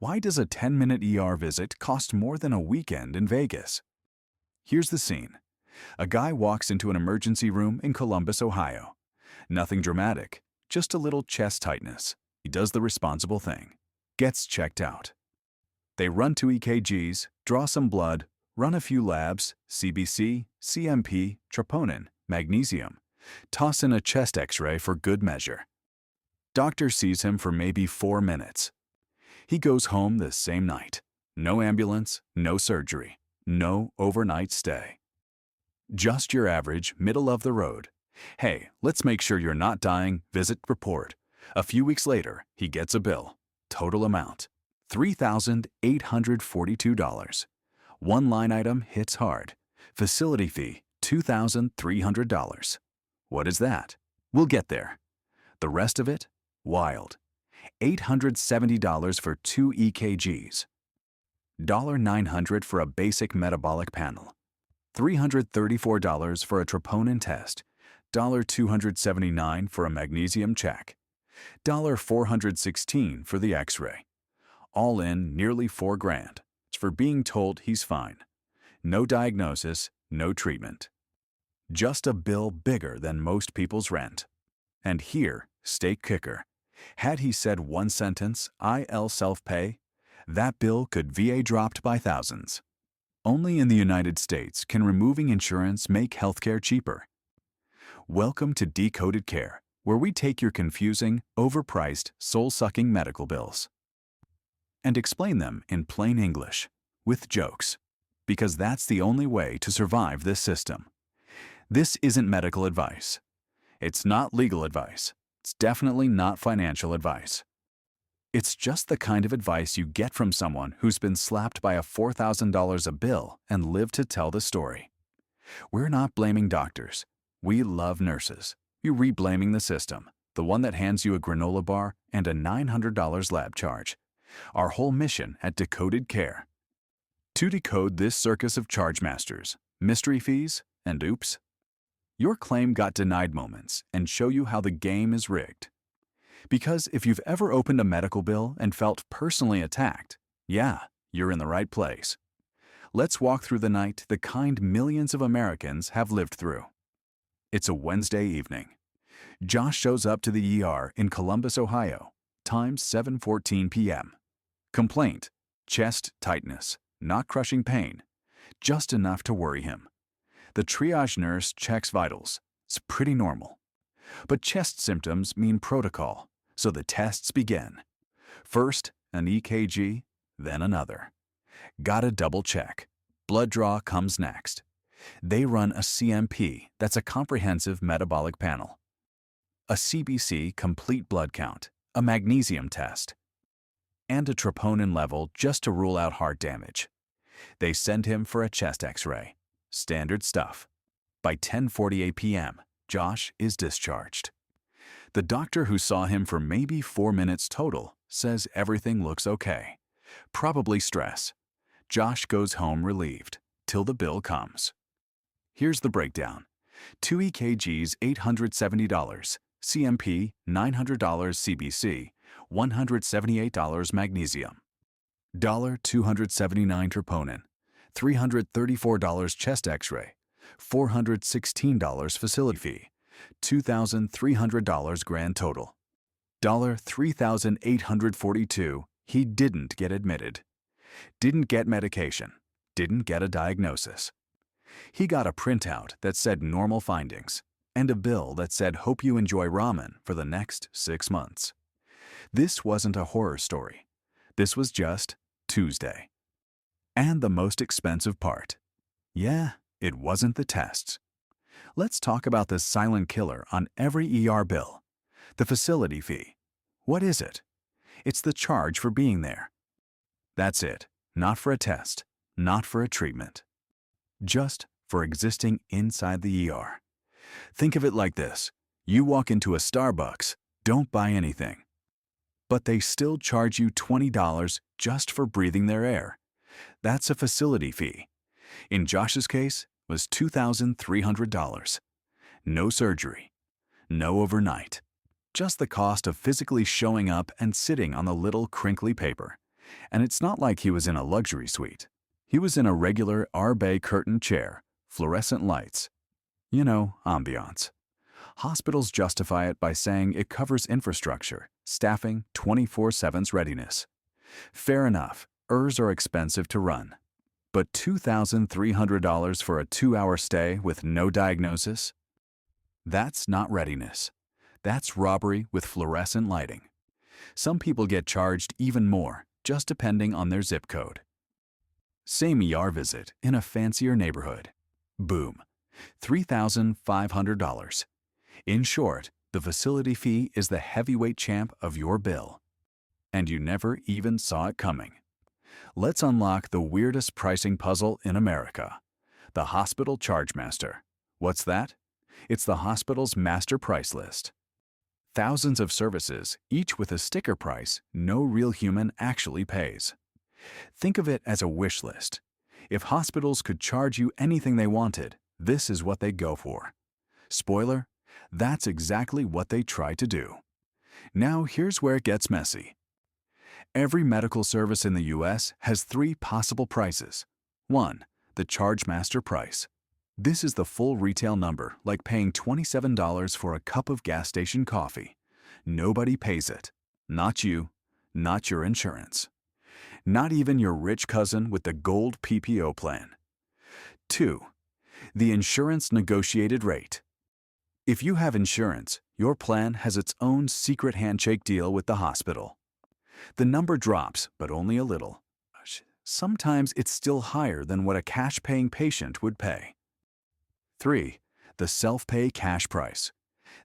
Why does a 10-minute ER visit cost more than a weekend in Vegas? Here's the scene. A guy walks into an emergency room in Columbus, Ohio. Nothing dramatic, just a little chest tightness. He does the responsible thing. Gets checked out. They run 2 EKGs, draw some blood, run a few labs, CBC, CMP, troponin, magnesium. Toss in a chest x-ray for good measure. Doctor sees him for maybe 4 minutes. He goes home the same night. No ambulance, no surgery, no overnight stay. Just your average, middle of the road. Hey, let's make sure you're not dying, visit, report. A few weeks later, he gets a bill. Total amount, $3,842. One line item hits hard. Facility fee, $2,300. What is that? We'll get there. The rest of it? Wild. $870 for 2 EKGs. $900 for a basic metabolic panel. $334 for a troponin test. $279 for a magnesium check. $416 for the x-ray. All in nearly $4 grand. It's for being told he's fine. No diagnosis, no treatment. Just a bill bigger than most people's rent. And here, state kicker. Had he said one sentence, "I'll self-pay," that bill could VA dropped by thousands. Only in the United States can removing insurance make healthcare cheaper. Welcome to Decoded Care, where we take your confusing, overpriced, soul-sucking medical bills and explain them in plain English, with jokes, because that's the only way to survive this system. This isn't medical advice. It's not legal advice. It's definitely not financial advice. It's just the kind of advice you get from someone who's been slapped by a $4,000 a bill and lived to tell the story. We're not blaming doctors. We love nurses. You're reblaming the system, the one that hands you a granola bar and a $900 lab charge. Our whole mission at Decoded Care. To decode this circus of chargemasters, mystery fees, and oops, your claim got denied moments and show you how the game is rigged. Because if you've ever opened a medical bill and felt personally attacked, yeah, you're in the right place. Let's walk through the night the kind millions of Americans have lived through. It's a Wednesday evening. Josh shows up to the ER in Columbus, Ohio. Time 7:14 p.m. Complaint: chest tightness, not crushing pain, just enough to worry him. The triage nurse checks vitals. It's pretty normal. But chest symptoms mean protocol, so the tests begin. First, an EKG, then another. Gotta double check. Blood draw comes next. They run a CMP, that's a comprehensive metabolic panel. A CBC, complete blood count, a magnesium test, and a troponin level just to rule out heart damage. They send him for a chest x-ray. Standard stuff. By 10:48 p.m., Josh is discharged. The doctor who saw him for maybe 4 minutes total says everything looks okay. Probably stress. Josh goes home relieved, till the bill comes. Here's the breakdown. 2 EKGs, $870, CMP, $900 CBC, $178 magnesium, $279 troponin, $334 chest x-ray, $416 facility fee, $2,300 grand total. $3,842 he didn't get admitted. Didn't get medication. Didn't get a diagnosis. He got a printout that said normal findings and a bill that said hope you enjoy ramen for the next 6 months. This wasn't a horror story. This was just Tuesday. And the most expensive part. Yeah, it wasn't the tests. Let's talk about the silent killer on every ER bill. The facility fee. What is it? It's the charge for being there. That's it. Not for a test. Not for a treatment. Just for existing inside the ER. Think of it like this. You walk into a Starbucks, don't buy anything. But they still charge you $20 just for breathing their air. That's a facility fee. In Josh's case, was $2,300. No surgery. No overnight. Just the cost of physically showing up and sitting on the little crinkly paper. And it's not like he was in a luxury suite. He was in a regular Arbay curtain chair, fluorescent lights. You know, ambiance. Hospitals justify it by saying it covers infrastructure, staffing, 24/7's readiness. Fair enough, ERs are expensive to run. But $2,300 for a 2-hour stay with no diagnosis? That's not readiness. That's robbery with fluorescent lighting. Some people get charged even more, just depending on their zip code. Same ER visit in a fancier neighborhood. Boom, $3,500. In short, the facility fee is the heavyweight champ of your bill. And you never even saw it coming. Let's unlock the weirdest pricing puzzle in America. The hospital chargemaster. What's that? It's the hospital's master price list. Thousands of services, each with a sticker price no real human actually pays. Think of it as a wish list. If hospitals could charge you anything they wanted, this is what they'd go for. Spoiler, that's exactly what they try to do. Now here's where it gets messy. Every medical service in the US has 3 possible prices. 1. The chargemaster price. This is the full retail number, like paying $27 for a cup of gas station coffee. Nobody pays it. Not you, not your insurance. Not even your rich cousin with the gold PPO plan. 2. The insurance negotiated rate. If you have insurance, your plan has its own secret handshake deal with the hospital. The number drops, but only a little. Sometimes it's still higher than what a cash-paying patient would pay. 3. The self-pay cash price.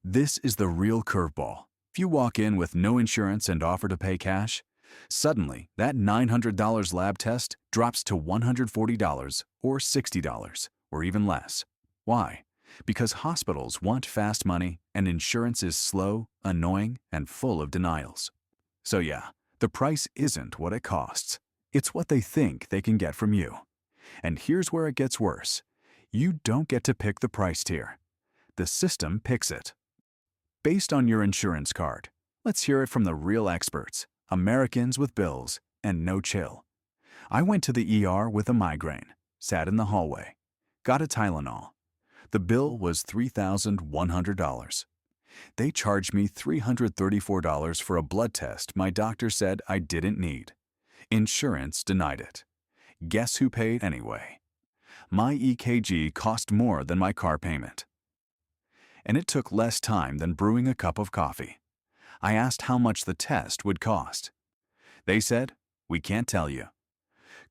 This is the real curveball. If you walk in with no insurance and offer to pay cash, suddenly that $900 lab test drops to $140 or $60 or even less. Why? Because hospitals want fast money and insurance is slow, annoying, and full of denials. So yeah, the price isn't what it costs. It's what they think they can get from you. And here's where it gets worse. You don't get to pick the price tier. The system picks it. Based on your insurance card. Let's hear it from the real experts, Americans with bills and no chill. I went to the ER with a migraine, sat in the hallway, got a Tylenol. The bill was $3,100. They charged me $334 for a blood test my doctor said I didn't need. Insurance denied it. Guess who paid anyway? My EKG cost more than my car payment. And it took less time than brewing a cup of coffee. I asked how much the test would cost. They said, "We can't tell you."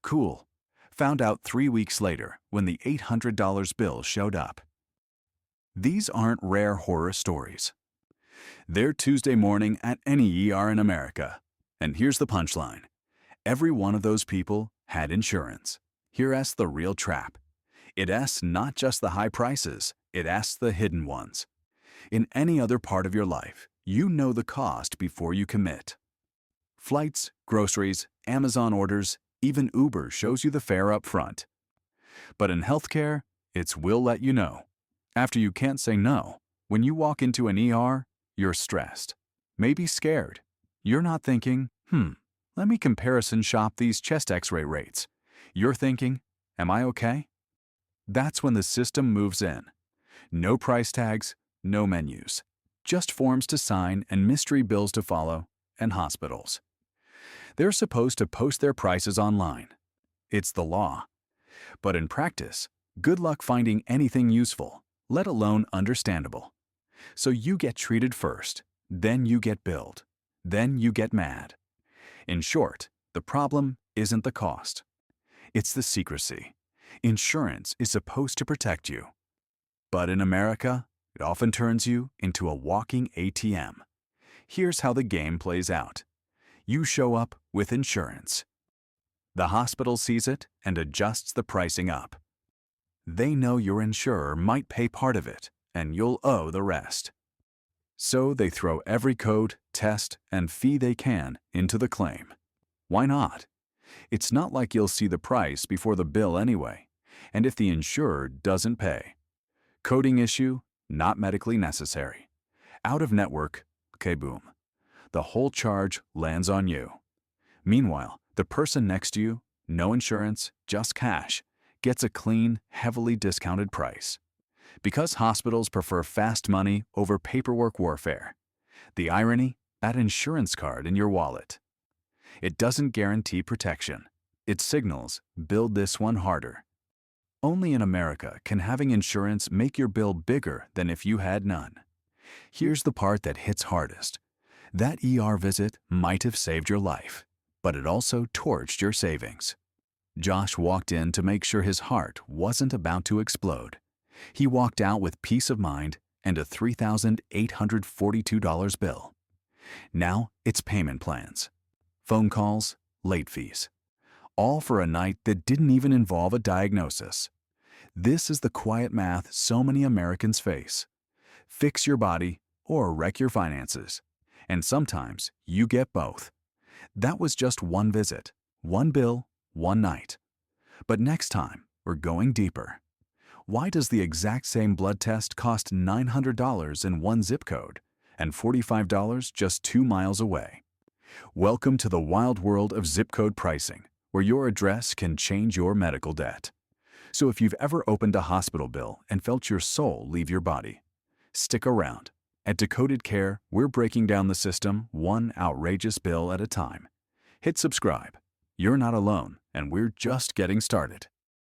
Cool. Found out 3 weeks later when the $800 bill showed up. These aren't rare horror stories. They're Tuesday morning at any ER in America. And here's the punchline. Every one of those people had insurance. Here's the real trap. It asks not just the high prices, it asks the hidden ones. In any other part of your life, you know the cost before you commit. Flights, groceries, Amazon orders, even Uber shows you the fare up front. But in healthcare, it's "we'll let you know." After you can't say no, when you walk into an ER, you're stressed, maybe scared. You're not thinking, let me comparison shop these chest x-ray rates. You're thinking, am I okay? That's when the system moves in. No price tags, no menus. Just forms to sign and mystery bills to follow, and hospitals. They're supposed to post their prices online. It's the law. But in practice, good luck finding anything useful, let alone understandable. So you get treated first, then you get billed, then you get mad. In short, the problem isn't the cost. It's the secrecy. Insurance is supposed to protect you. But in America, it often turns you into a walking ATM. Here's how the game plays out. You show up with insurance. The hospital sees it and adjusts the pricing up. They know your insurer might pay part of it, and you'll owe the rest. So they throw every code, test, and fee they can into the claim. Why not? It's not like you'll see the price before the bill anyway, and if the insurer doesn't pay. Coding issue, not medically necessary. Out of network, kaboom. The whole charge lands on you. Meanwhile, The person next to you, no insurance, just cash, gets a clean, heavily discounted price. Because hospitals prefer fast money over paperwork warfare. The irony? That insurance card in your wallet. It doesn't guarantee protection. It signals, build this one harder. Only in America can having insurance make your bill bigger than if you had none. Here's the part that hits hardest. That ER visit might have saved your life, but it also torched your savings. Josh walked in to make sure his heart wasn't about to explode. He walked out with peace of mind and a $3,842 bill. Now it's payment plans, phone calls, late fees, all for a night that didn't even involve a diagnosis. This is the quiet math so many Americans face. Fix your body or wreck your finances. And sometimes you get both. That was just one visit, one bill, one night. But next time, we're going deeper. Why does the exact same blood test cost $900 in one zip code and $45 just 2 miles away? Welcome to the wild world of zip code pricing, where your address can change your medical debt. So if you've ever opened a hospital bill and felt your soul leave your body, stick around. At Decoded Care, we're breaking down the system one outrageous bill at a time. Hit subscribe. You're not alone, and we're just getting started.